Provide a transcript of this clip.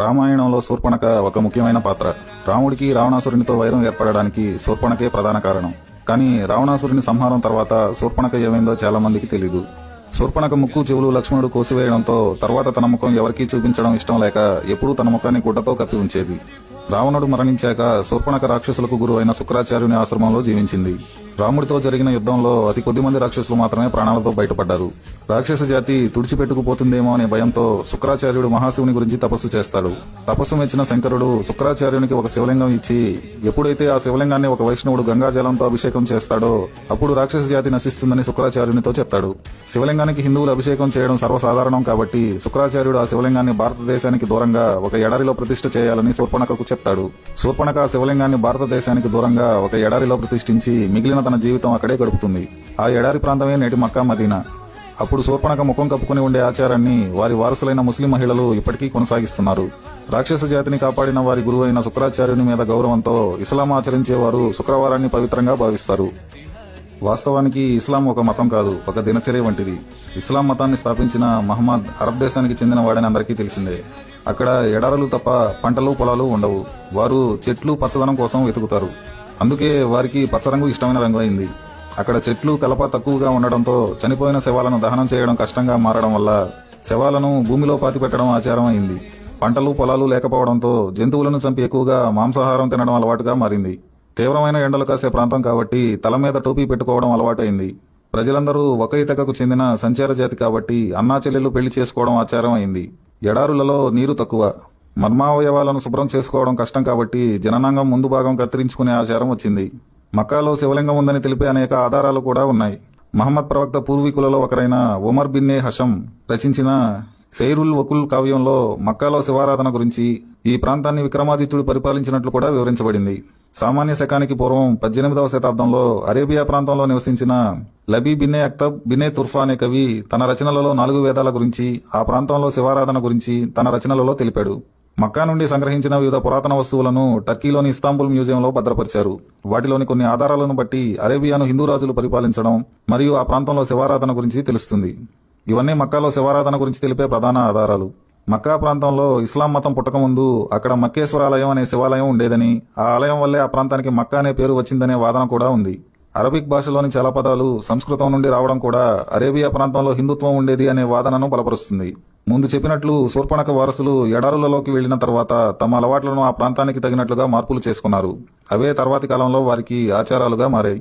రామాయణంలో శూర్పణఖ ఒక ముఖ్యమైన పాత్ర. రాముడికి రావణాసురునితో వైరం ఏర్పడడానికి శూర్పణఖే ప్రధాన కారణం. కానీ రావణాసురుని సంహారం తర్వాత శూర్పణఖ ఏమైందో చాలా మందికి తెలీదు. శూర్పణఖ ముక్కు చెవులు లక్ష్మణుడు కోసివేయడంతో తర్వాత తన ముఖం ఎవరికీ చూపించడం ఇష్టం లేక ఎప్పుడూ తన ముఖాన్ని గుడ్డతో కప్పి ఉంచేది. రావణుడు మరణించాక శూర్పణఖ రాక్షసులకు గురువైన శుక్రాచార్యుని ఆశ్రమంలో జీవించింది. రాముడితో జరిగిన యుద్ధంలో అతి కొద్ది మంది రాక్షసులు మాత్రమే ప్రాణాలతో బయటపడ్డారు. రాక్షస జాతి తుడిచిపెట్టుకుపోతుందేమో అనే భయంతో శుక్రాచార్యుడు మహాశివుని గురించి తపస్సు చేస్తాడు. తపస్సు మెచ్చిన శంకరుడు శుక్రాచార్యునికి ఒక శివలింగం ఇచ్చి ఎప్పుడైతే ఆ శివలింగాన్ని ఒక వైష్ణవుడు గంగాజలంతో అభిషేకం చేస్తాడో అప్పుడు రాక్షస జాతి నశిస్తుందని శుక్రాచార్యునితో చెప్తాడు. శివలింగానికి హిందువులు అభిషేకం చేయడం సర్వసాధారణం కాబట్టి శుక్రాచార్యుడు ఆ శివలింగాన్ని భారతదేశానికి దూరంగా ఒక ఎడారిలో ప్రతిష్ఠ చేయాలని శూర్పణఖకు చెప్తాడు. శూర్పణఖ శివలింగాన్ని భారతదేశానికి దూరంగా ఒక ఎడారిలో ప్రతిష్ఠించి మిగిలిన తన జీవితం అక్కడే గడుపుతుంది. ఆ ఎడారి ప్రాంతమే నేటి మక్కా మదీనా. అప్పుడు శూర్పణఖ ముఖం కప్పుకుని ఉండే ఆచారాన్ని వారి వారసులైన ముస్లిం మహిళలు ఇప్పటికీ కొనసాగిస్తున్నారు. రాక్షస జాతిని కాపాడిన వారి గురువైన శుక్రాచార్యుని మీద గౌరవంతో ఇస్లాం ఆచరించేవారు శుక్రవారాన్ని పవిత్రంగా భావిస్తారు. వాస్తవానికి ఇస్లాం ఒక మతం కాదు, ఒక దినచర్య వంటిది. ఇస్లాం మతాన్ని స్థాపించిన మహమ్మద్ అరబ్ దేశానికి చెందిన వాడని అందరికీ తెలిసిందే. అక్కడ ఎడారులు తప్ప పంటలు పొలాలు ఉండవు. వారు చెట్లు పచ్చదనం కోసం వెతుకుతారు. అందుకే వారికి పచ్చరంగు ఇష్టమైన రంగు అయింది. అక్కడ చెట్లు కలప తక్కువగా ఉండడంతో చనిపోయిన శవాలను దహనం చేయడం కష్టంగా మారడం వల్ల శవాలను భూమిలో పాతిపెట్టడం ఆచారం అయింది. పంటలు పొలాలు లేకపోవడంతో జంతువులను చంపి ఎక్కువగా మాంసాహారం తినడం అలవాటుగా మారింది. తీవ్రమైన ఎండలు కాసే ప్రాంతం కాబట్టి తల మీద టోపీ పెట్టుకోవడం అలవాటైంది. ప్రజలందరూ ఒకే తెగకు చెందిన సంచార జాతి కాబట్టి అన్నా చెల్లెలు పెళ్లి చేసుకోవడం ఆచారం అయింది. ఎడారులలో నీరు తక్కువ, మర్మావయవాలను శుభ్రం చేసుకోవడం కష్టం కాబట్టి జననాంగం ముందు భాగం కత్తిరించుకునే ఆచారం వచ్చింది. మక్కాలో శివలింగం ఉందని తెలిపే అనేక ఆధారాలు కూడా ఉన్నాయి. మహమ్మద్ ప్రవక్త పూర్వీకులలో ఒకరైన ఉమర్ బిన్నే హషం రచించిన సైరుల్ వకుల్ కావ్యంలో మక్కాలో శివారాధన గురించి, ఈ ప్రాంతాన్ని విక్రమాదిత్యుడు పరిపాలించినట్లు కూడా వివరించబడింది. సామాన్య శకానికి పూర్వం 18వ శతాబ్దంలో అరేబియా ప్రాంతంలో నివసించిన లబీ బిన్నే అక్తబ్ బిన్నే తుర్ఫా అనే కవి తన రచనలలో 4 వేదాల గురించి, ఆ ప్రాంతంలో శివారాధన గురించి తన రచనలలో తెలిపాడు. మక్కా నుండి సంగ్రహించిన వివిధ పురాతన వస్తువులను టర్కీలోని ఇస్తాంబుల్ మ్యూజియంలో భద్రపరిచారు. వాటిలోని కొన్ని ఆధారాలను బట్టి అరేబియాను హిందూ రాజులు పరిపాలించడం మరియు ఆ ప్రాంతంలో శివారాధన గురించి తెలుస్తుంది. ఇవన్నీ మక్కాలో శివారాధన గురించి తెలిపే ప్రధాన ఆధారాలు. మక్కా ప్రాంతంలో ఇస్లాం మతం పుట్టకముందు అక్కడ మక్కేశ్వరాలయం అనే శివాలయం ఉండేదని, ఆ ఆలయం వల్లే ఆ ప్రాంతానికి మక్కా అనే పేరు వచ్చిందనే వాదన కూడా ఉంది. అరబిక్ భాషలోని చాలా పదాలు సంస్కృతం నుండి రావడం కూడా అరేబియా ప్రాంతంలో హిందుత్వం ఉండేది అనే వాదనను బలపరుస్తుంది. ముందు చెప్పినట్లు శూర్పణఖ వారసులు ఎడారులలోకి వెళ్లిన తర్వాత తమ అలవాట్లను ఆ ప్రాంతానికి తగినట్లుగా మార్పులు చేసుకున్నారు. అవే తర్వాతి కాలంలో వారికి ఆచారాలుగా మారాయి.